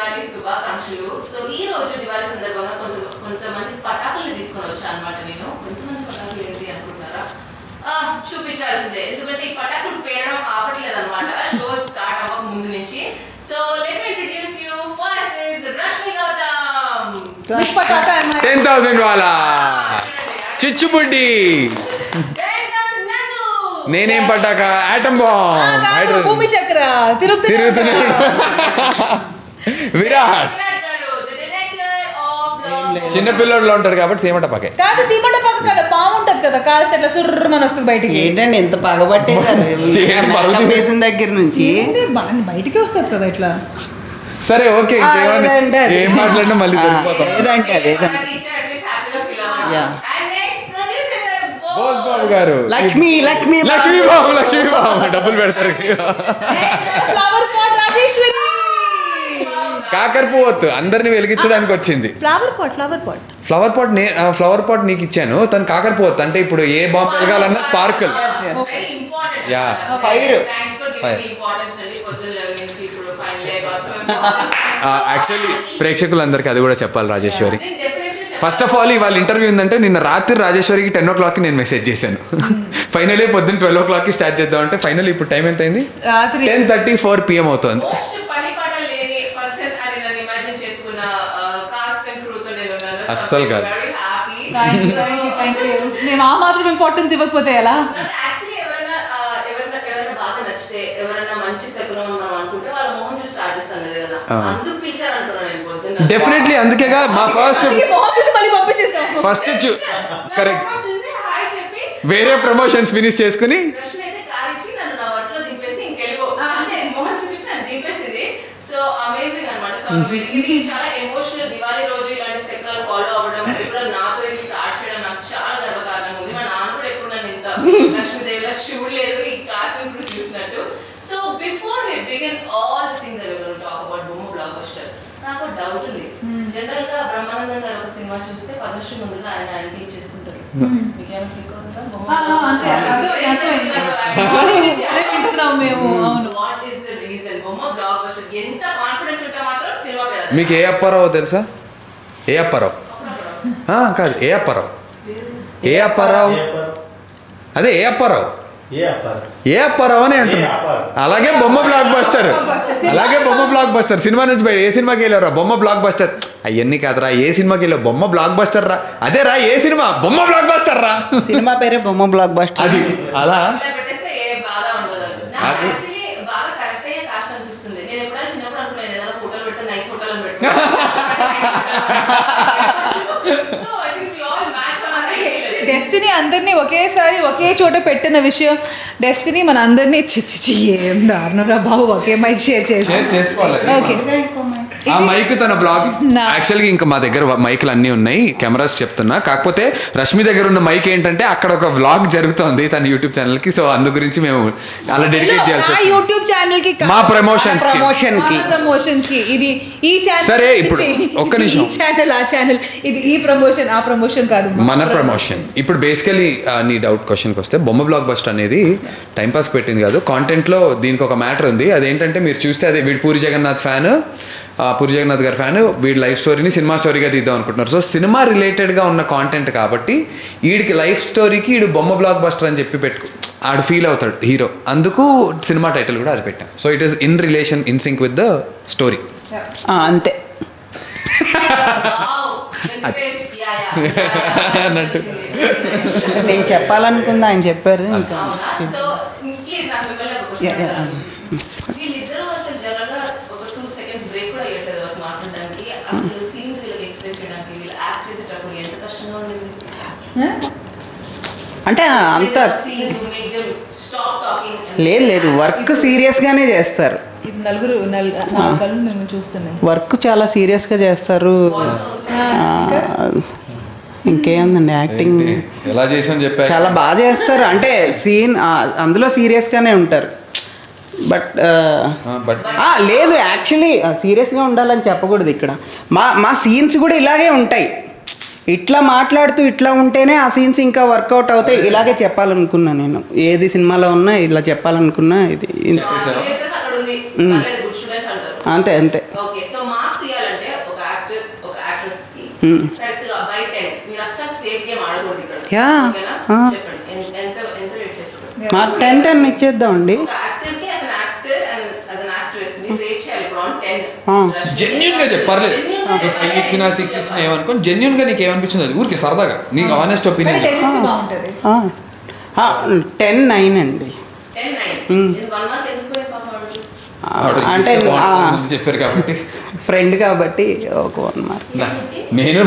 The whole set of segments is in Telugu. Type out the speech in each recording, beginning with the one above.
దివాళీ శుభాకాంక్షలు. సో ఈ రోజు దివాళీ సందర్భంగా కొంతమంది పటాకులు తీసుకొని వచ్చా అనమాట. నేను కొంతమంది పటాకులు ఏంటి అనుకుంటారా, చూపించాల్సిందే, ఎందుకంటే ఈ పటాకులు పేరడం ఆపట్లేదు అనమాట షో స్టార్ట్ అవ్వక ముందు నుంచి. So let me introduce you. First is Rashmi Gautam. 10,000 వాలా చిచ్చుబుడ్డి. నేనేం పటాక ఆటం బాంబ్ భూమి చక్ర తిరుగుతున్నాడు. విరాట్ చిన్న పిల్లల్లో ఉంటాడు కాబట్టి సీమట పక్కే కాదు, సీమట పక్క కదా, బాగుంటది కదా, కాల్చి అట్లా సుర్రమని వస్తుంది బయటికి. ఏంటండి ఎంత పగబట్టేసారు వేసిన దగ్గర నుంచి బయటికి వస్తుంది కదా ఇట్లా. సరే ఓకే, ఏం మాట్లాడినా మళ్ళీ వెళ్ళిపోతాం. ఏదంటే అదేదంటే బోస్ బాబు గారు, లక్ష్మీ లక్ష్మీ లక్ష్మీ బాబు, లక్ష్మీ బాబు డబ్బులు పెడతారు. ఫ్లవర్ పాట్ రాజేశ్వరి, కాకర పువ్వొత్తు అందరిని వెలిగించడానికి వచ్చింది. Flower pot flower pot flower pot నీకు ఇచ్చాను, తను కాకర పువ్వొత్తు. అంటే ఇప్పుడు ఏ బాంబు వెలగాలన్నా స్పార్కల్. Yeah fire. యాక్చువల్లీ ప్రేక్షకులందరికీ అది కూడా చెప్పాలి రాజేశ్వరి. ఫస్ట్ ఆఫ్ ఆల్ ఇవాళ ఇంటర్వ్యూ ఉందంటే నిన్న రాత్రి రాజేశ్వరికి 10 o'clock నేను మెసేజ్ చేశాను. ఫైనలీ పొద్దున్న 12 o'clock స్టార్ట్ చేద్దాం అంటే ఫైనల్ ఇప్పుడు టైం ఎంత అయింది? 10:34 PM అవుతుంది. అస్సలు కాదు. మేము ఆ మాత్రం ఇంపార్టెన్స్ ఇవ్వకపోతే ఎలా? డెఫినెట్లీ అందుకేగా మా ఫస్ట్ కరెక్ట్ వేరే ప్రమోషన్స్ ఫినిష్ చేసుకుని చాలా ఎమోషనల్. దివాళీ రోజు ఇలాంటి సెక్టార్ ఫాలో అవ్వడం, నాతో ఇది స్టార్ట్ చేయడం నాకు చాలా గర్వకారణంగా ఉంది. మా నాన్న కూడా ఎప్పుడు నన్ను ఇంత లక్ష్మీదేవిలా చూడలేదు, ఈ కాస్ట్యూమ్ ఇప్పుడు చూసినట్టు. So before we begin all the things that we going to talk about Bomma blockbuster, నాకు డౌట్ ఉంది. జనరల్ గా బ్రహ్మానందం గారు ఒక సినిమా చూస్తే పద్మశ్రీ ముందుగా ఆయన యాంటీ చేసుకుంటారు. మీకేమైనా క్లిక్ అవుతుందా? వాట్ ఈస్ ద రీజన్ బొమ్మ బ్లాక్ బస్టర్ ఎంత కాన్ఫిడెన్స్ ఉంటే మాత్రం సినిమా పేరు? మీకు ఏ అప్పారావు తెలుసా? ఏ అప్పారావు కాదు, ఏ అప్పారావు, ఏ అప్పారావు అదే ఏ అప్పారావు, ఏ అప్పారావు అని అంటున్నా. అలాగే బొమ్మ బ్లాక్ బస్టర్, అలాగే బొమ్మ బ్లాక్ బస్టర్. సినిమా నుంచి బయట ఏ సినిమాకి వెళ్ళారా? బొమ్మ బ్లాక్ బస్టర్. అవన్నీ కాదురా, ఏ సినిమాకి వెళ్ళావు? బొమ్మ బ్లాక్ బస్టర్ రా. అదే రా, ఏ సినిమా? బొమ్మ బ్లాక్ బస్టర్ రా. సినిమా పేరే బొమ్మ బ్లాక్ బస్టర్. అది అలా డెస్టినీ అందరినీ ఒకేసారి ఒకే చోట పెట్టిన విషయం. డెస్టినీ మన అందరినీ చిచ్చి ఏం దారుణరా బాబు, ఒకే మైక్ షేర్ చేసుకోవాలి. ఓకే, ఆ మైక్ తన బ్లాగ్. యాక్చువల్గా ఇంకా మా దగ్గర మైకులు అన్నీ ఉన్నాయి, కెమెరాస్ చెప్తున్నా. కాకపోతే రష్మి దగ్గర ఉన్న మైక్ ఏంటంటే అక్కడ ఒక వ్లాగ్ జరుగుతోంది తన యూట్యూబ్ ఛానల్ కి. సో అందు గురించి మేము అలా డెడికేట్ చేయాల్సి వచ్చింది యూట్యూబ్ ఛానల్ కి, మా ప్రమోషన్స్ కి. ఇది ఈ ఛానల్. సరే ఇప్పుడు ఒక్క నిమిషం, ఛానల్ ఆ ఛానల్, ఇది ఈ ప్రమోషన్ ఆ ప్రమోషన్ కాదు, మన ప్రమోషన్. ఇప్పుడు బేసికలీ నీ డౌట్ క్వశ్చన్కి వస్తే బొమ్మ బ్లాక్ బస్టర్ అనేది టైంపాస్ పెట్టింది కాదు, కాంటెంట్లో దీనికి ఒక మ్యాటర్ ఉంది. అదేంటంటే మీరు చూస్తే అదే వీడు పూరి జగన్నాథ్ ఫ్యాన్, పూరి జగన్నాథ్ గారి ఫ్యాన్, వీడి లైఫ్ స్టోరీని సినిమా స్టోరీగా తీద్దాం అనుకుంటున్నారు. సో సినిమా రిలేటెడ్గా ఉన్న కాంటెంట్ కాబట్టి వీడికి లైఫ్ స్టోరీకి వీడు బొమ్మ బ్లాక్ బస్టర్ అని చెప్పి ఆడు ఫీల్ అవుతాడు హీరో. అందుకు సినిమా టైటిల్ కూడా అది పెట్టాం. So it is in relation, in sync with the story. అంతే అన్నట్టు నేను చెప్పాలనుకుందా ఆయన చెప్పారు. ఇంకా అంటే అంత లేదు, వర్క్ సీరియస్గానే చేస్తారు. నలుగురు మేము చూస్తున్నాం, వర్క్ చాలా సీరియస్గా చేస్తారు. ఇంకేముందండి, యాక్టింగ్ ఎలా చేసాం చెప్పారు, చాలా బాగా చేస్తారు. అంటే సీన్ అందులో సీరియస్గానే ఉంటారు. బట్ లేదు, యాక్చువల్లీ సీరియస్గా ఉండాలని చెప్పకూడదు ఇక్కడ. మా సీన్స్ కూడా ఇలాగే ఉంటాయి. ఇట్లా మాట్లాడుతూ ఇట్లా ఉంటేనే ఆ సీన్స్ ఇంకా వర్కౌట్ అవుతాయి. ఇలాగే చెప్పాలనుకున్నా నేను, ఏది సినిమాలో ఉన్నా ఇలా చెప్పాలనుకున్నా. ఇది అంతే అంతే. ఓకే, సో మార్క్స్ కరెక్ట్ గా బై 10 మీరు అస్సలు సేఫ్ గేమ్ ఆడకూడదు ఇక్కడ. Yeah. ఓకేనా? Ah. చెప్పండి ఎంత ఎంత రేట్ చేస్తారు? మా 10 ఇచ్చేద్దామండి. ఒక యాక్టర్ కి అతను యాక్టర్ అండ్ అతను యాక్ట్రెస్ మీరు రేట్ చేయాలి ఇప్పుడు ఆన్ 10. జెన్యున్ గా చెప్పు, పర్లేదు 5 ఇచ్చినా 6 ఇచ్చినా ఏమనుకోని జెన్యున్ గా నీకు ఏమనిపించింది అది ఊరికే సరదాగా నీకు ఆనెస్ట్ ఒపీనియన్. బాగుంటది. 10, 9 అండి. 10 9. ఇది 1 మంత్ ఎందుకు పోయి పాప అంటే చెప్పారు కాబట్టి ఫ్రెండ్ కాబట్టి ఒక 1 మార్క్. నేను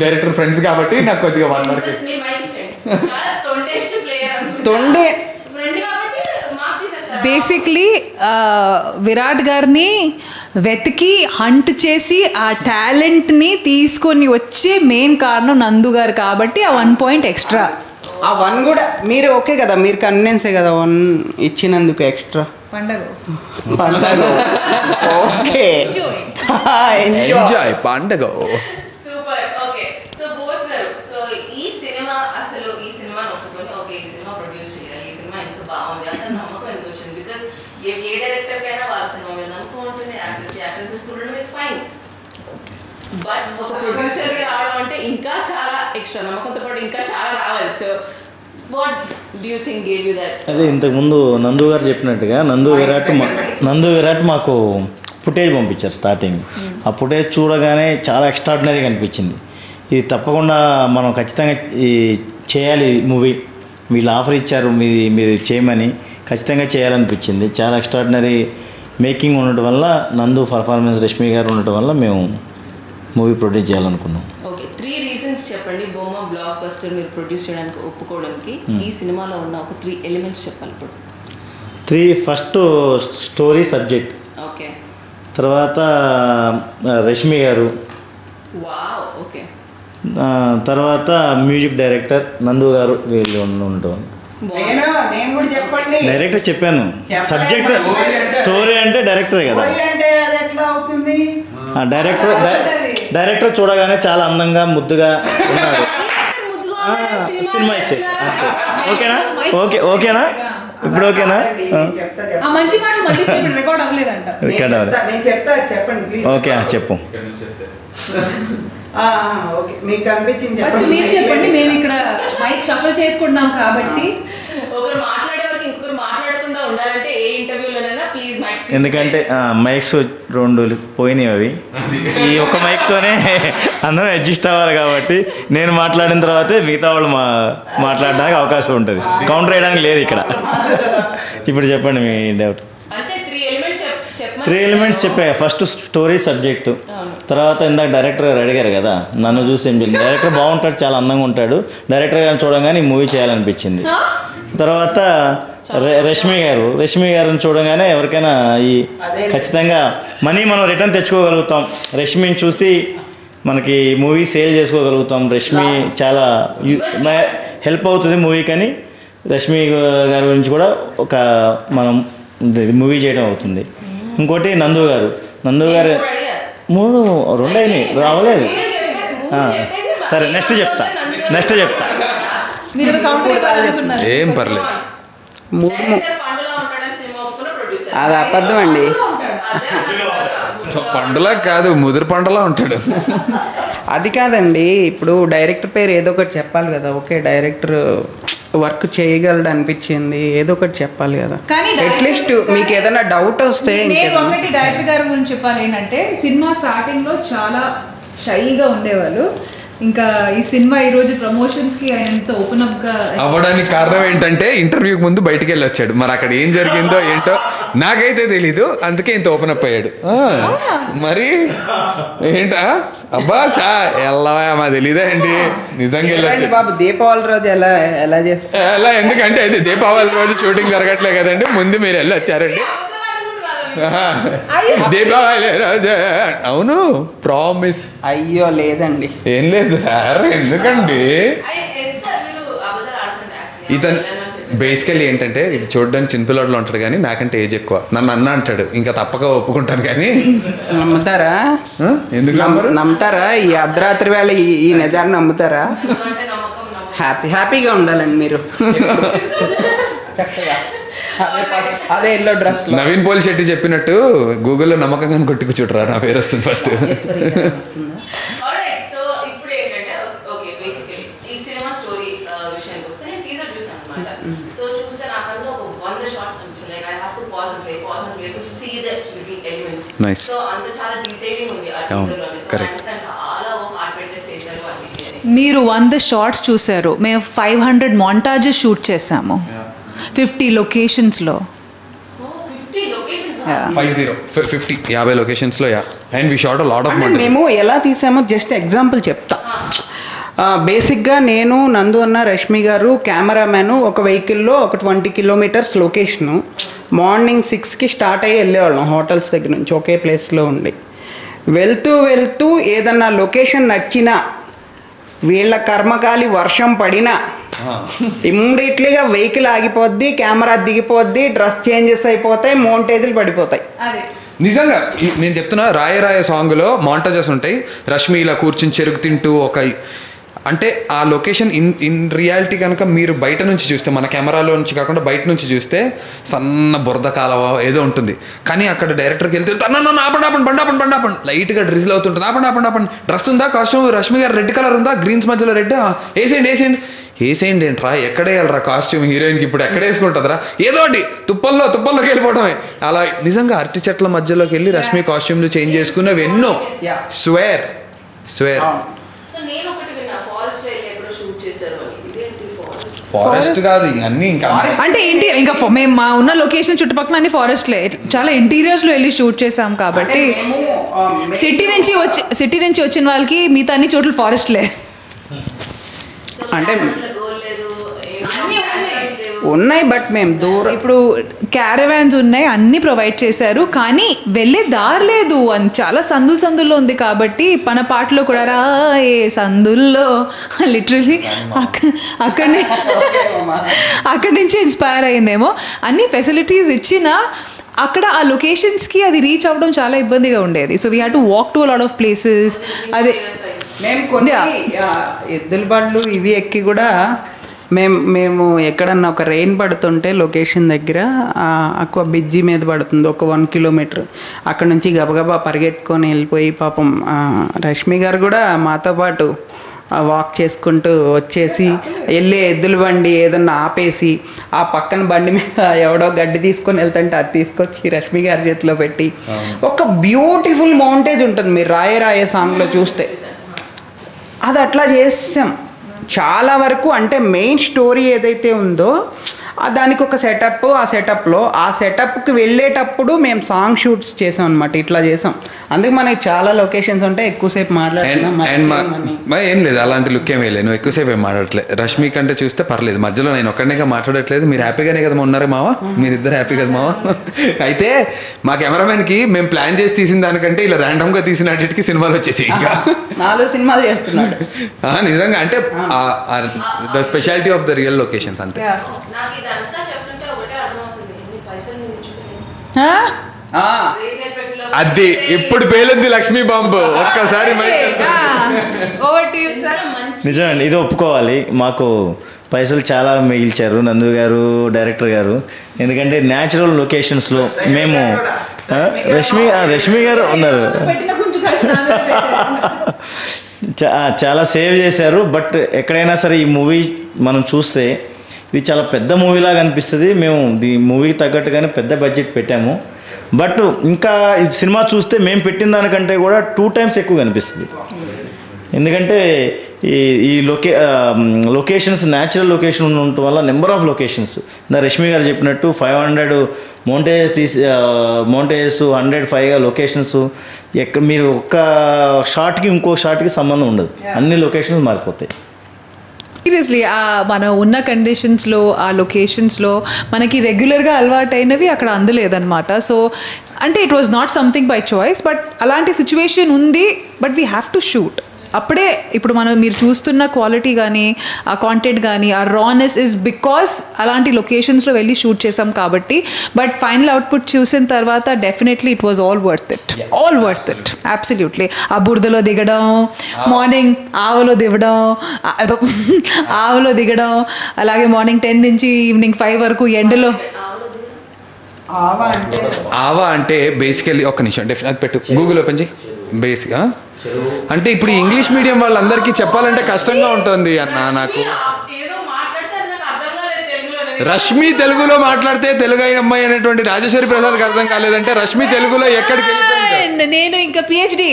డైరెక్టర్ ఫ్రెండ్స్ కాబట్టి నాకు కొద్దిగా 1 మార్క్. మీరు మైక్ ఇచ్చేయండి. చాలా తొండెస్ట్ ప్లేయర్ తొండే ఫ్రెండ్ కాబట్టి మార్క్ తీసేస్తారు. బేసిక్లీ విరాట్ గారిని వెతికి హంట్ చేసి ఆ టాలెంట్ని తీసుకొని వచ్చే మెయిన్ కారణం నందు గారు కాబట్టి ఆ 1 పాయింట్ ఎక్స్ట్రా. ఆ 1 కూడా మీరు ఓకే కదా, మీరు కన్విన్సే కదా 1 ఇచ్చినందుకు ఎక్స్ట్రా. పండగ ఓకే ఎంజాయ్ పండగ. సూపర్. ఓకే సో బోస్ గారు, సో ఈ సినిమా అసలు ఈ సినిమాని ఒప్పుకొని ఓకే ఈ సినిమా ప్రొడ్యూస్ చేయాలి, ఈ సినిమా ఎంత బాగుంది అంత నమ్మకం ఎందుకు వచ్చింది? బికాస్ ఏ డైరెక్టర్ కైనా వాళ్ళ సినిమా మీద నమ్మకం ఉంటుంది. యాక్టర్స్ చూడడం ఇస్ ఫైన్, బట్ ఒక ప్రొడ్యూసర్ రావడం అంటే ఇంకా చాలా ఎక్స్ట్రా నమ్మకంతో పాటు ఇంకా చాలా రావాలి. So what do you think gave you that? అదే ఇంతకుముందు నందు గారు చెప్పినట్టుగా నందు విరాట్ మాకు ఫుటేజ్ పంపించారు స్టార్టింగ్. ఆ ఫుటేజ్ చూడగానే చాలా ఎక్స్ట్రాడినరీగా అనిపించింది. ఇది తప్పకుండా మనం ఖచ్చితంగా ఈ చేయాలి మూవీ, వీళ్ళు ఆఫర్ ఇచ్చారు మీరు చేయమని, ఖచ్చితంగా చేయాలనిపించింది. చాలా ఎక్స్ట్రాడినరీ మేకింగ్ ఉండటం వల్ల, నందు పర్ఫార్మెన్స్, రష్మి గారు ఉండటం వల్ల మేము మూవీ ప్రొడ్యూస్ చేయాలనుకున్నాం. ఓకే 3 రీజన్స్ చెప్పండి బొమ్మ బ్లాక్ బస్టర్ మీరు ప్రొడ్యూస్ చేయడానికి ఒప్పుకోవడానికి. ఈ సినిమాలో ఉన్న ఒక 3 ఎలిమెంట్స్ చెప్పాలి ఇప్పుడు. 3 ఫస్ట్ స్టోరీ సబ్జెక్ట్, ఓకే తర్వాత రష్మి గారు, వావ్ ఓకే తర్వాత మ్యూజిక్ డైరెక్టర్ నందు గారు, వీళ్ళు ఉండటం. నేను కూడా చెప్పండి. డైరెక్టర్ చెప్పాను, సబ్జెక్ట్ స్టోరీ అంటే డైరెక్టరే కదా. అంటే అది ఎట్లా అవుతుంది? డైరెక్టర్ చూడగానే చాలా అందంగా ముద్దుగా ఉన్నాడు. సినిమా ఇచ్చేసి ఓకేనా? ఓకేనా ఇప్పుడు ఓకేనా? ఆ మంచి మాట మళ్ళీ రికార్డ్ అవ్వలేదంట. రికార్డ్ అవ్వలేదు. నేను చెప్తా, చెప్పండి ప్లీజ్. ఓకే చెప్పు. ఓకే మీకు అనిపించింది ఫస్ట్ మీరు చెప్పండి, మేము ఇక్కడ మైక్ షఫల్ చేసుకుంటున్నాం కాబట్టి. ఒకరు మాట్లాడే వరకు ఇంకొకరు మాట్లాడకుండా ఉండాలంటే ఏ ఇంటర్వ్యూలోనైనా ప్లీజ్ మైక్స్. ఎందుకంటే మైక్స్ 2 పోయినాయి, అవి ఈ ఒక్క మైక్తోనే అందరం అడ్జస్ట్ అవ్వాలి కాబట్టి నేను మాట్లాడిన తర్వాతే మిగతా వాళ్ళు మాట్లాడడానికి అవకాశం ఉంటుంది. కౌంటర్ వేయడానికి లేదు ఇక్కడ. ఇప్పుడు చెప్పండి మీ డౌట్. అంటే 3 ఎలిమెంట్స్ చెప్పా. ఫస్ట్ స్టోరీ సబ్జెక్టు, తర్వాత ఇందాక డైరెక్టర్ గారు అడిగారు కదా, నన్ను చూసి ఏం చేయాలి, డైరెక్టర్ బాగుంటాడు, చాలా అందంగా ఉంటాడు, డైరెక్టర్ గారిని చూడగానే ఈ మూవీ చేయాలనిపించింది. తర్వాత రష్మి గారిని చూడగానే ఎవరికైనా ఖచ్చితంగా మనీ మనం రిటర్న్ తెచ్చుకోగలుగుతాం, రష్మిని చూసి మనకి మూవీ సేల్ చేసుకోగలుగుతాం, రష్మి చాలా హెల్ప్ అవుతుంది మూవీకి అని రష్మి గారి గురించి కూడా ఒక మనం మూవీ చేయడం అవుతుంది. ఇంకోటి నందు గారు 2 అయినాయి, రావలేదు. సరే నెక్స్ట్ చెప్తా. ఏం పర్లేదు. అది అబద్ధం అండి. పండులా కాదు, ముదురు పండులా ఉంటాడు. అది కాదండి, ఇప్పుడు డైరెక్టర్ పేరు ఏదో ఒకటి చెప్పాలి కదా. ఓకే డైరెక్టర్ వర్క్ చేయగలడు అనిపించింది, ఏదో ఒకటి చెప్పాలి కదా. అట్లీస్ట్ మీకు ఏదైనా డౌట్ వస్తే. నేను ఒకటి డైరెక్టర్ గారి గురించి చెప్పాలి ఏంటంటే, సినిమా స్టార్టింగ్ లో చాలా షైగా ఉండేవాళ్ళు. ఇంకా ఈ సినిమా ఈ రోజు ప్రమోషన్స్ కి ఆయన ఎంత ఓపెన్ అప్ గా అవ్వడానికి కారణం ఏంటంటే ఇంటర్వ్యూకి ముందు బయటికి వెళ్ళి వచ్చాడు. మరి అక్కడ ఏం జరిగిందో ఏంటో నాకైతే తెలీదు, అందుకే ఇంత ఓపెన్ అప్ అయ్యాడు. మరి ఏంటా అబ్బా ఎల్లవా మా తెలీదా అండి, నిజంగా వెళ్ళొచ్చు బాబు. దీపావళి రోజు ఎలా చేస్తారు? ఎలా ఎందుకంటే అది దీపావళి రోజు షూటింగ్ జరగట్లే కదండి, ముందు మీరు వెళ్ళి వచ్చారండి. దీపావళి రోజు అవును ప్రామిస్. అయ్యో లేదండి, ఏం లేదు సార్, ఎందుకండి. ఇతను బేసికల్లీ ఏంటంటే ఇది చూడడానికి చిన్నపిల్లల్లో ఉంటాడు కానీ నాకంటే ఏజ్ ఎక్కువ, నన్ను అన్న అంటాడు, ఇంకా తప్పక ఒప్పుకుంటాను. కానీ నమ్ముతారా? ఎందుకు నమ్ముతారా? ఈ అర్ధరాత్రి వేళ ఈ నిజాన్ని నమ్ముతారా? హ్యాపీగా ఉండాలండి మీరు. అదే ఎల్లో డ్రెస్ నవీన్ పోలి శెట్టి చెప్పినట్టు గూగుల్లో నమ్మకంగా కొట్టుకు చూడరా, నా పేరు వస్తుంది ఫస్ట్. సో ఇప్పుడు to see the little elements. Nice. So అంత చాలా డీటెయిలింగ్ ఉంది ఆ అవును, టీజర్ లోనే. So correct. చాలా హార్డ్ పెట్టేసి చేశారు అది. మీరు 100 షార్ట్స్ చూశారు, మేము 500 montages షూట్ చేసాము 50 లొకేషన్స్లో. 50 locations. 50 లొకేషన్స్లో. And we shot a lot of అంటే మేము ఎలా తీసామో జస్ట్ ఎగ్జాంపుల్ చెప్తా. బేసిక్గా నేను, నందు అన్న, రష్మి గారు, కెమెరామ్యాన్ ఒక వెహికల్లో ఒక 20 kilometers లొకేషను. మార్నింగ్ 6కి స్టార్ట్ అయ్యి వెళ్ళేవాళ్ళం హోటల్స్ దగ్గర నుంచి ఒకే ప్లేస్లో ఉండి. వెళ్తూ ఏదన్నా లొకేషన్ నచ్చినా, వీళ్ళ కర్మకాలి వర్షం పడినా ఇమ్మీడియట్లీగా వెహికల్ ఆగిపోద్ది, కెమెరా దిగిపోద్ది, డ్రెస్ చేంజెస్ అయిపోతాయి, మౌంటేజ్లు పడిపోతాయి. నిజంగా నేను చెప్తున్నా, రాయ సాంగ్లో మాంటాజెస్ ఉంటాయి. రష్మి ఇలా కూర్చుని చెరుకు తింటూ అంటే ఆ లొకేషన్ ఇన్ రియాలిటీ కనుక మీరు బయట నుంచి చూస్తే, మన కెమెరాలో నుంచి కాకుండా బయట నుంచి చూస్తే సన్న బురద కాలవ ఏదో ఉంటుంది. కానీ అక్కడ డైరెక్టర్కి వెళ్తే బండాపండి లైట్గా డ్రిజిల్ అవుతుంటుంది. ఆపండి డ్రెస్ ఉందా, కాస్ట్యూమ్, రష్మి గారు రెడ్ కలర్ ఉందా, గ్రీన్స్ మధ్యలో రెడ్, వేసేయండి ఏంట్రా, ఎక్కడ వేయాలరా కాస్ట్యూమ్ హీరోయిన్కి, ఇప్పుడు ఎక్కడ వేసుకుంటుందిరా, ఏదో ఒకటి తుప్పల్లోకి వెళ్ళిపోవడమే. అలా నిజంగా అరటి చెట్ల మధ్యలోకి వెళ్ళి రష్మి కాస్ట్యూమ్లు చేంజ్ చేసుకున్నవి ఎన్నో. స్వేర్. సో నేను ఒకటి విన్నా, ఫారెస్ట్ లో ఎక్కడో షూట్ చేశారు అని. ఇదేంటి ఫారెస్ట్ కాదు అన్నీ ఇంకా అంటే ఏంటి, ఇంకా మేము మా ఉన్న లొకేషన్ చుట్టుపక్కల అన్ని ఫారెస్ట్లే, చాలా ఇంటీరియర్స్లో వెళ్ళి షూట్ చేసాం కాబట్టి సిటీ నుంచి వచ్చిన వాళ్ళకి మిగతా అన్ని చోట్ల ఫారెస్ట్లే. అంటే గోల్ లేదు, ఉన్నాయి బట్ మేము దూరం. ఇప్పుడు క్యారవాన్స్ ఉన్నాయి, అన్నీ ప్రొవైడ్ చేశారు, కానీ వెళ్ళే దారి లేదు అని చాలా సందుల్లో ఉంది. కాబట్టి మన పాటలో కూడా రా ఏ సందుల్లో లిటరలీ అక్కడి నుంచి ఇన్స్పైర్ అయిందేమో. అన్ని ఫెసిలిటీస్ ఇచ్చినా అక్కడ ఆ లొకేషన్స్కి అది రీచ్ అవ్వడం చాలా ఇబ్బందిగా ఉండేది. So we had to walk to lot of places. అదే మేము కొన్ని ఎద్దుల బండ్లు ఇవి ఎక్కి కూడా మేము ఎక్కడన్నా ఒక రెయిన్ పడుతుంటే లొకేషన్ దగ్గర ఎక్కువ బిజ్జి మీద పడుతుంది ఒక 1 kilometer, అక్కడ నుంచి గబగబా పరిగెట్టుకొని వెళ్ళిపోయి పాపం రష్మి గారు కూడా మాతో పాటు వాక్ చేసుకుంటూ వచ్చేసి వెళ్ళే ఎద్దుల బండి ఏదన్నా ఆపేసి ఆ పక్కన బండి మీద ఎవడో గడ్డి తీసుకొని వెళ్తుంటే అది తీసుకొచ్చి రష్మి గారి చేతిలో పెట్టి ఒక బ్యూటిఫుల్ మౌంటేజ్ ఉంటుంది. మీరు రాయే సాంగ్లో చూస్తే అది అట్లా చేసాం చాలా వరకు. అంటే మెయిన్ స్టోరీ ఏదైతే ఉందో దానికి ఒక సెటప్, ఆ సెటప్కి వెళ్ళేటప్పుడు మేము సాంగ్ షూట్స్ చేసాం అనమాట. ఇట్లా చేసాం. అందుకే మనకి చాలా లొకేషన్స్ ఉంటాయి, ఎక్కువసేపు మాట్లాడుతున్నాం. ఏం లేదు, అలాంటి లుక్ ఏమీ లేదు, నువ్వు ఎక్కువసేపు ఏం మాట్లాడట్లేదు. రష్మి కంటే చూస్తే పర్లేదు, మధ్యలో నేను ఒక్కడనేగా మాట్లాడట్లేదు. మీరు హ్యాపీగానే కదా ఉన్నారా మావా, మీరిద్దరు హ్యాపీ కదా మావా. అయితే మా కెమెరామెన్కి మేము ప్లాన్ చేసి తీసిన దానికంటే ఇలా ర్యాండమ్గా తీసిన అన్నిటికీ సినిమాలు వచ్చేసి ఇంకా 4 సినిమాలు చేస్తున్నాడు. నిజంగా అంటే the speciality of the real locations అంతే. నాకు ఇదంతా చెప్తుంటే ఒకటే అర్థమవుతుంది, ఎన్ని పైసలు అది ఇప్పుడు పేలుంది లక్ష్మీ బాంబు ఒక్కసారి. నిజమండి, ఇది ఒప్పుకోవాలి. మాకు పైసలు చాలా మిగిల్చారు నందు గారు, డైరెక్టర్ గారు. ఎందుకంటే న్యాచురల్ లొకేషన్స్లో మేము రష్మి గారు ఉన్నారు, చాలా సేవ్ చేశారు. బట్ ఎక్కడైనా సరే ఈ మూవీ మనం చూస్తే ఇది చాలా పెద్ద మూవీలాగా అనిపిస్తుంది. మేము ఈ మూవీకి తగ్గట్టుగానే పెద్ద బడ్జెట్ పెట్టాము. బట్ ఇంకా ఈ సినిమా చూస్తే మేము పెట్టిన దానికంటే కూడా 2 times ఎక్కువ కనిపిస్తుంది. ఎందుకంటే ఈ లొకేషన్స్ న్యాచురల్ లొకేషన్ ఉండటం వల్ల నెంబర్ ఆఫ్ లొకేషన్స్ రష్మి గారు చెప్పినట్టు 500 మౌంటేజెస్ 105 లొకేషన్స్. మీరు ఒక్క షాట్కి ఇంకో షాట్కి సంబంధం ఉండదు, అన్ని లొకేషన్స్ మారిపోతాయి. సీరియస్లీ మనం ఉన్న కండిషన్స్లో ఆ లొకేషన్స్లో మనకి రెగ్యులర్గా అలవాటైనవి అక్కడ అందలేదన్నమాట. సో అంటే it was not something by choice, but అలాంటి సిచ్యువేషన్ ఉంది. But we have to shoot. అప్పుడే ఇప్పుడు మీరు చూస్తున్న క్వాలిటీ కానీ ఆ కాంటెంట్ కానీ ఆ రానెస్ ఇస్ బికాస్ అలాంటి లొకేషన్స్లో వెళ్ళి షూట్ చేసాం కాబట్టి. బట్ ఫైనల్ అవుట్పుట్ చూసిన తర్వాత definitely it was all worth it absolutely. ఆ బురదలో దిగడం, మార్నింగ్ ఆవలో దిగడం, అలాగే మార్నింగ్ 10 నుంచి ఈవినింగ్ 5 వరకు ఎండలో. ఆవా అంటే బేసికల్లీ ఒక్క నిమిషం డెఫినెట్ పెట్టు, గూగుల్ ఓపెన్ చేయి. బేసిక్గా అంటే ఇప్పుడు ఇంగ్లీష్ మీడియం వాళ్ళందరికీ చెప్పాలంటే కష్టంగా ఉంటుంది అన్న. నాకు రష్మి తెలుగులో మాట్లాడితే తెలుగు అమ్మాయి అనేటువంటి రాజేశ్వరి ప్రసాద్కి అర్థం కాలేదంటే రష్మి తెలుగులో ఎక్కడికి వెళ్ళిపోయింది. నేను ఇంకా పిహెచ్డి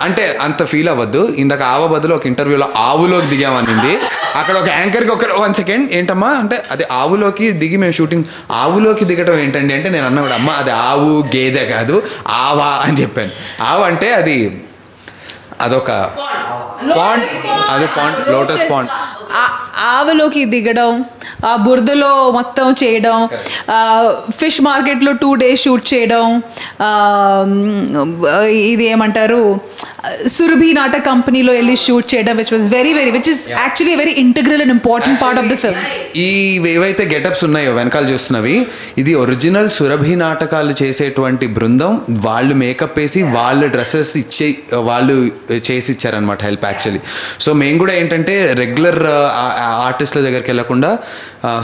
అంటే అంత ఫీల్ అవ్వద్దు. ఇందాక ఆవ బదులు ఒక ఇంటర్వ్యూలో ఆవులోకి దిగామనింది. అక్కడ ఒక యాంకర్కి ఒక 1 సెకండ్ ఏంటమ్మా అంటే అది ఆవులోకి దిగి మేము షూటింగ్ ఆవులోకి దిగటం ఏంటండి అంటే నేను అన్నా కూడా అమ్మ అది ఆవు గేదె కాదు ఆవా అని చెప్పాను. ఆవ అంటే అదొక పాండ్, అది పాండ్, లోటస్ పాండ్. ఆవలోకి దిగడం, ఆ బురదలో మొత్తం చేయడం, ఫిష్ మార్కెట్లో 2 days షూట్ చేయడం, ఇది ఏమంటారు సురభి నాటక కంపెనీలో వెళ్ళి షూట్ చేయడం, which is actually very integral and important part of the film. ఈ ఏవైతే గెటప్స్ ఉన్నాయో వెనకాల చూస్తున్నవి ఇది ఒరిజినల్ సురభి నాటకాలు చేసేటువంటి బృందం. వాళ్ళు మేకప్ వేసి వాళ్ళు డ్రెస్సెస్ వాళ్ళు చేసి ఇచ్చారనమాట హెల్ప్ యాక్చువల్లీ. సో మేము కూడా ఏంటంటే రెగ్యులర్ ఆర్టిస్టుల దగ్గరికి వెళ్ళకుండా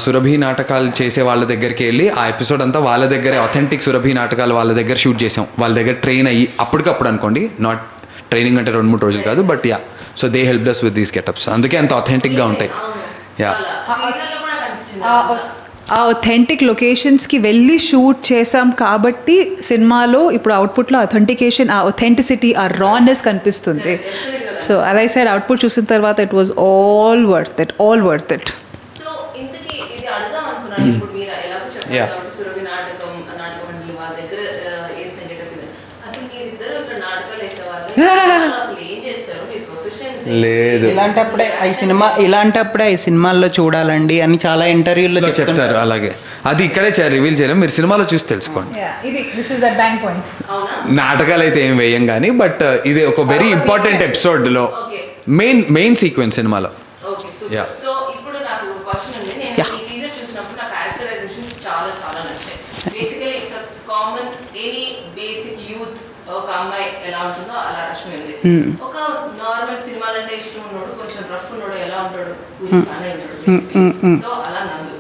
సురభి నాటకాలు చేసే వాళ్ళ దగ్గరికి వెళ్ళి ఆ ఎపిసోడ్ అంతా వాళ్ళ దగ్గరే అథెంటిక్ సురభి నాటకాలు వాళ్ళ దగ్గర షూట్ చేసాం. వాళ్ళ దగ్గర ట్రైన్ అయ్యి అప్పటికప్పుడు అనుకోండి, నాట్ ట్రైనింగ్ అంటే 2-3 రోజులు కాదు, but yeah so they help us with these getups. అందుకే అంత అథెంటిక్గా ఉంటాయి. యా ఆ ఒథెంటిక్ లొకేషన్స్కి వెళ్ళి షూట్ చేసాం కాబట్టి సినిమాలో ఇప్పుడు అవుట్పుట్లో అథెంటికేషన్, ఆ ఒథెంటిసిటీ, ఆ రానెస్ కనిపిస్తుంది. సో అదే సైడ్ అవుట్పుట్ చూసిన తర్వాత it was all worth it. So ఇంతకీ ఇది అడుగుదాం అనుకున్నాను. ఇప్పుడు మీరు ఎలాగో చెప్పారు సురభి నాటకం మండలి వాళ్ళ దగ్గర వేసిన గెటప్ ఇది. అసలు మీరిద్దరు ఇక్కడ నాటకాలు వేసేవాళ్ళు అసలు ఏం చేస్తారు? మీ ప్రొఫెషన్ లేదు. ఇలాంటప్పుడే ఈ సినిమాల్లో చూడాలండి అని చాలా ఇంటర్వ్యూల్లో చెప్తారు. అలాగే అది ఇక్కడే రివీల్ చేయలేం, మీరు సినిమాలో చూసి తెలుసుకోండి. నాటకాలు అయితే ఏం వేయం కానీ, బట్ ఇది ఒక వెరీ ఇంపార్టెంట్ ఎపిసోడ్లో మెయిన్ సీక్వెన్స్ సినిమాలో. సో ఇప్పుడు నాకు క్వశ్చన్ ఉంది. నేను ఈ టీజర్ చూసినప్పుడు నా క్యారెక్టరైజేషన్స్ చాలా చాలా నచ్చాయి. Basically it's a common any basic youth ఒక అమ్మాయి ఎలా ఉంటుందో అలా రష్మి ఉంది. ఒక నార్మల్ సినిమాలంటే ఇష్టం ఉన్నాడు, కొంచెం రఫ్ ఉన్నాడు, ఎలా ఉంటాడు సో అలా నందు.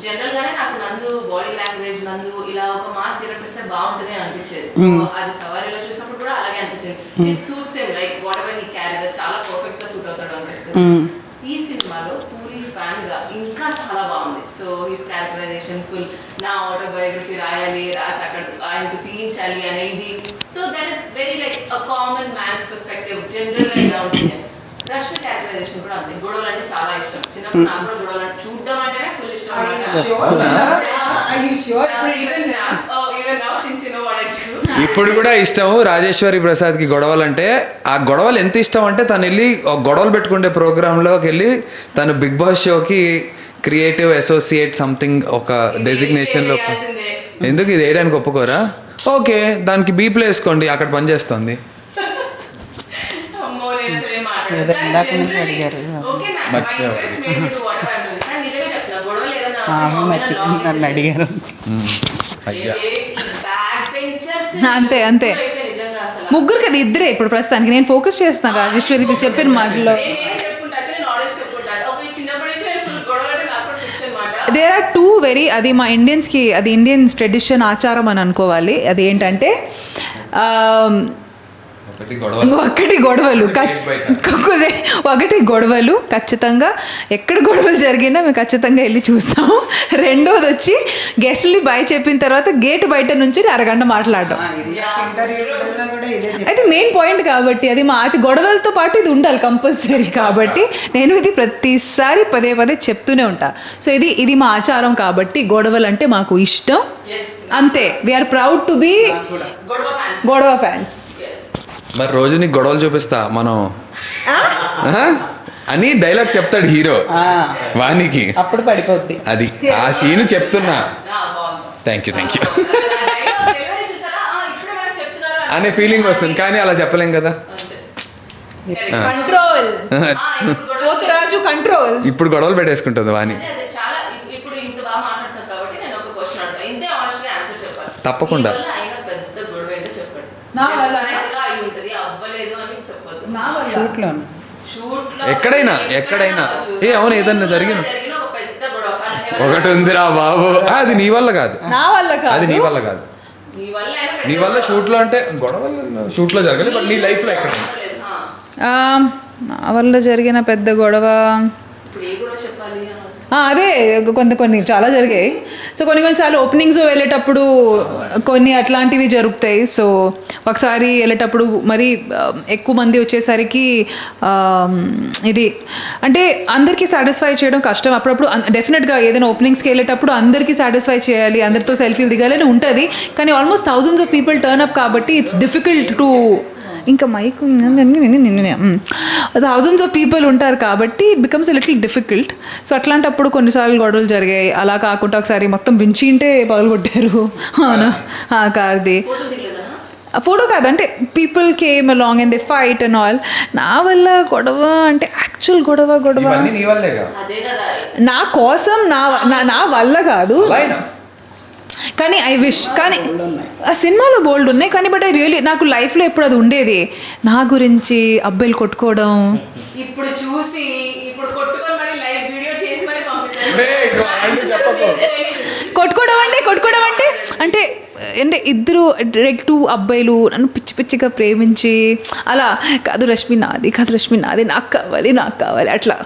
జనరల్ గానే నాకు నందు బాడీ లాంగ్వేజ్, నందు ఇలా ఒక మాస్ గెటప్ ఇస్తే బాగుంటుంది అనిపించేది. సో అది సవారీలో చూసినప్పుడు కూడా అలాగే అనిపించింది. It suits him like what ever he carry చాలా పర్ఫెక్ట్ గా సూట్ అవుతాడు అనిపిస్తుంది. ఈ సినిమాలో పూరి ఫ్యాన్ గా ఇంకా చాలా బాగుంది. సో హిస్ క్యారెక్టరైజేషన్ ఫుల్ నా ఆటోబయోగ్రఫీ రాయాలి, రాసి అక్కడ ఆయనకు తీయించాలి అనేది. So that is very like a common man's perspective. General గా ఇలా ఉంటుంది. రష్మి క్యారెక్టరైజేషన్ కూడా అంతే. గొడవలు అంటే చాలా ఇష్టం. చిన్నప్పుడు నాకు కూడా గొడవలు అంటే చూడడం అంటేనే ఫుల్ ఇష్టం. ఇప్పుడు కూడా ఇష్టం రాజేశ్వరి ప్రసాద్కి గొడవలంటే. ఆ గొడవలు ఎంత ఇష్టం అంటే తను వెళ్ళి గొడవలు పెట్టుకునే ప్రోగ్రాంలోకి వెళ్ళి తను బిగ్ బాస్ షోకి క్రియేటివ్ అసోసియేట్ సంథింగ్ ఒక డెసిగ్నేషన్లో. ఎందుకు ఇది వేయడానికి ఒప్పుకోరా? ఓకే దానికి బీప్లో వేసుకోండి, అక్కడ పనిచేస్తుంది. అడిగారు అంతే ముగ్గురు కదా, ఇద్దరే ఇప్పుడు ప్రస్తుతానికి. నేను ఫోకస్ చేస్తాను రాజేశ్వరి మీరు చెప్పిన మాటలో. దేర్ ఆర్ 2 వెరీ, అది మా ఇండియన్స్కి అది ఇండియన్స్ ట్రెడిషన్ ఆచారం అని అనుకోవాలి. అది ఏంటంటే ఒకటి గొడవలు ఖచ్చితంగా, ఎక్కడ గొడవలు జరిగినా మేము ఖచ్చితంగా వెళ్ళి చూస్తాము. రెండోది వచ్చి గెస్ట్ని బై చెప్పిన తర్వాత గేట్ బయట నుంచి అరగంట మాట్లాడడం. అది మెయిన్ పాయింట్ కాబట్టి అది మా గొడవలతో పాటు ఇది ఉండాలి కంపల్సరీ. కాబట్టి నేను ఇది ప్రతిసారి పదే చెప్తూనే ఉంటా. సో ఇది మా ఆచారం కాబట్టి గొడవలు అంటే మాకు ఇష్టం అంతే. వీఆర్ ప్రౌడ్ టు బీ గొడవ ఫ్యాన్స్. మరి రోజు నీకు గొడవలు చూపిస్తా మనం అని డైలాగ్ చెప్తాడు హీరో వానికి, అప్పుడు పడిపోద్ది. అది ఆ సీన్ చెప్తున్నా. థ్యాంక్ యూ అనే ఫీలింగ్ వస్తుంది, కానీ అలా చెప్పలేం కదా. Control control. ఇప్పుడు గొడవలు పెట్టేసుకుంటుంది వాణి. తప్పకుండా ఎక్కడైనా అవును ఏదన్నా జరిగిన ఒకటి ఉందిరా బాబు, అది నీ వల్ల కాదు, అది నీ వల్ల కాదు. నీ వల్ల షూట్లో అంటే గొడవలు షూట్లో జరగాలి, బట్ నీ లైఫ్లో ఎక్కడ నా వల్ల జరిగిన పెద్ద గొడవ అదే కొన్ని చాలా జరిగాయి. సో కొన్నిసార్లు ఓపెనింగ్స్ వెళ్ళేటప్పుడు కొన్ని అట్లాంటివి జరుగుతాయి. సో ఒకసారి వెళ్ళేటప్పుడు మరి ఎక్కువ మంది వచ్చేసరికి ఇది అంటే అందరికీ సాటిస్ఫై చేయడం కష్టం. అప్పుడప్పుడు డెఫినెట్గా ఏదైనా ఓపెనింగ్స్కి వెళ్ళేటప్పుడు అందరికీ సాటిస్ఫై చేయాలి, అందరితో సెల్ఫీలు దిగాలని ఉంటుంది. కానీ almost thousands of people turn up కాబట్టి ఇట్స్ డిఫికల్ట్ టు ఇంకా మైక్ థౌజండ్స్ ఆఫ్ పీపుల్ ఉంటారు కాబట్టి it becomes a little difficult. So అట్లాంటప్పుడు కొన్నిసార్లు గొడవలు జరిగాయి. అలా కాకుండా ఒకసారి మొత్తం బించింటే పగలగొట్టారు. అవును, కార్ది ఫోటో కాదు అంటే people came along and they fight and all. నా వల్ల గొడవ అంటే యాక్చువల్ గొడవ నా కోసం నా వల్ల కాదు. కానీ ఐ విష్ కానీ ఆ సినిమాలో బోల్డ్ ఉన్నాయి కానీ బట్ ఐ రియలీ నాకు లైఫ్లో ఎప్పుడు అది ఉండేది. నా గురించి అబ్బాయిలు కొట్టుకోవడం ఇప్పుడు చూసి ఇప్పుడు కొట్టుకొని మరి లైవ్ వీడియో చేసి మరి కొట్టుకోవడం అంటే అంటే ఇద్దరు డైరెక్ట్ 2 అబ్బాయిలు నన్ను పిచ్చి పిచ్చిగా ప్రేమించి అలా కాదు రష్మి నాది నాకు కావాలి అట్లా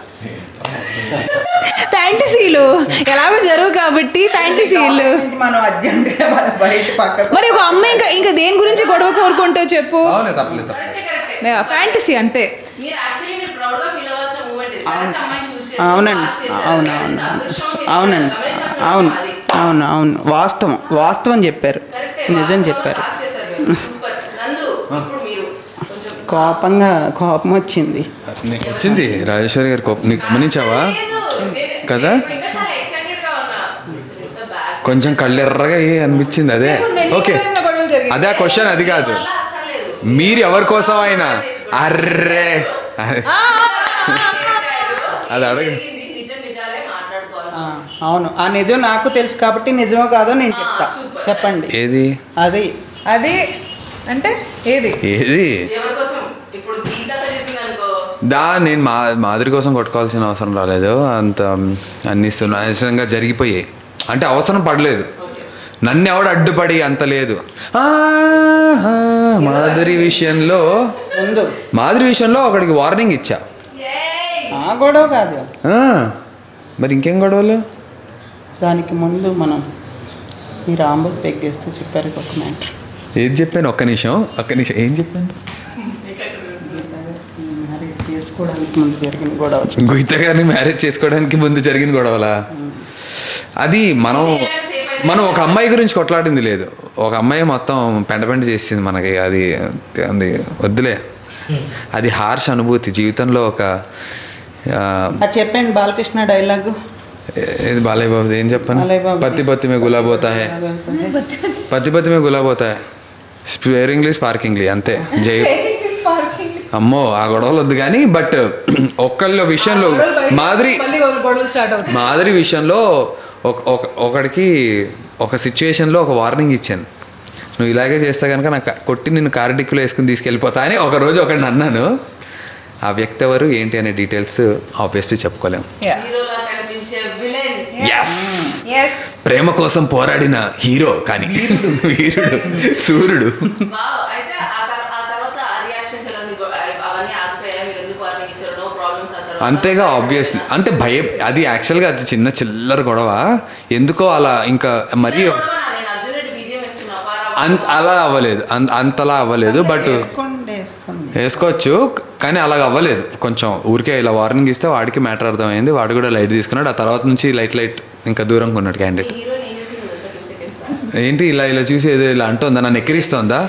ఫ్యాంటసీలు ఎలాగో జరుగు కాబట్టి ఫ్యాంటసీలు. మరి ఒక అమ్మాయి ఇంకా దేని గురించి గొడవ కోరుకుంటే చెప్పు, ఫ్యాంటసీ అంటే. అవును వాస్తవం చెప్పారు, నిజం చెప్పారు. కోపం వచ్చింది రాజేశ్వరి గారి కోపం నీకు గమనించావా కదా? కొంచెం కళ్ళెర్రగా అనిపించింది. అదే ఓకే, అదే ఆ క్వశ్చన్, అది కాదు మీరు ఎవరి కోసం అయినా అర్రే అది అడగ. అవును, ఆ నిజం నాకు తెలుసు కాబట్టి నిజమో కాదో నేను చెప్తా. చెప్పండి ఏది అది అంటే ఏది నేను మాదిరి కోసం కొట్టుకోవాల్సిన అవసరం రాలేదు. అంత అన్ని సునాయాసంగా జరిగిపోయాయి. అంటే అవసరం పడలేదు, నన్ను ఎవడు అడ్డుపడి అంత లేదు. మాధురి విషయంలో ఒకడికి వార్నింగ్ ఇచ్చా. గొడవ కాదు మరి ఇంకేం గొడవలు? దానికి ముందు మనం మీ రాంబోత్ పెగ్గేస్తూ చెప్పారు ఒక మ్యాటర్. ఏది చెప్పాను? ఒక్క నిమిషం ఏం చెప్పాను? గీత గారిని మ్యారేజ్ చేసుకోవడానికి ముందు జరిగిన గొడవలా? అది మనం ఒక అమ్మాయి గురించి కొట్లాడింది లేదు, ఒక అమ్మాయి మొత్తం పెంట చేసింది మనకి. అది వద్దులే, అది హార్ష్ అనుభూతి జీవితంలో. ఒక చెప్పండి బాలకృష్ణ డైలాగ్. ఏది బాలయ్య బాబు? ఏం చెప్పాను? పత్తి మే గులాబ్ హోతా హై, పత్తి మే గులాబ్ హోతా హై, స్పేరింగ్లీ స్పార్కింగ్లీ, అంతే. జై అమ్మో ఆ గొడవలు వద్దు కానీ. బట్ ఒక్కళ్ళ విషయంలో మాధురి విషయంలో ఒకడికి ఒక సిచ్యువేషన్లో ఒక వార్నింగ్ ఇచ్చాను. నువ్వు ఇలాగే చేస్తే కనుక నాకు కొట్టి నిన్ను కారు డిక్కులో వేసుకుని తీసుకెళ్ళిపోతా అని ఒకరోజు ఒకడిని అన్నాను. ఆ వ్యక్తి ఎవరు ఏంటి అనే డీటెయిల్స్ ఆబ్వియస్లీ చెప్పుకోలేము. ప్రేమ కోసం పోరాడిన హీరో కానీ వీరుడు, సూర్యుడు. అంతేగా ఆబ్వియస్లీ. అంటే అది యాక్చువల్గా అది చిల్లర గొడవ. ఎందుకో అలా ఇంకా మరీ అలా అవ్వలేదు, అంతలా అవ్వలేదు. బట్ వేసుకోవచ్చు కానీ అలాగ అవ్వలేదు. కొంచెం ఊరికే ఇలా వార్నింగ్ ఇస్తే వాడికి మ్యాటర్ అర్థమైంది, వాడు కూడా లైట్ తీసుకున్నాడు. ఆ తర్వాత నుంచి లైట్ ఇంకా దూరంగా ఉన్నాడు క్యాండిడేట్. ఏంటి ఇలా చూసి ఏదో ఇలా అంటుందా, నన్ను ఎక్కిరిస్తోందా?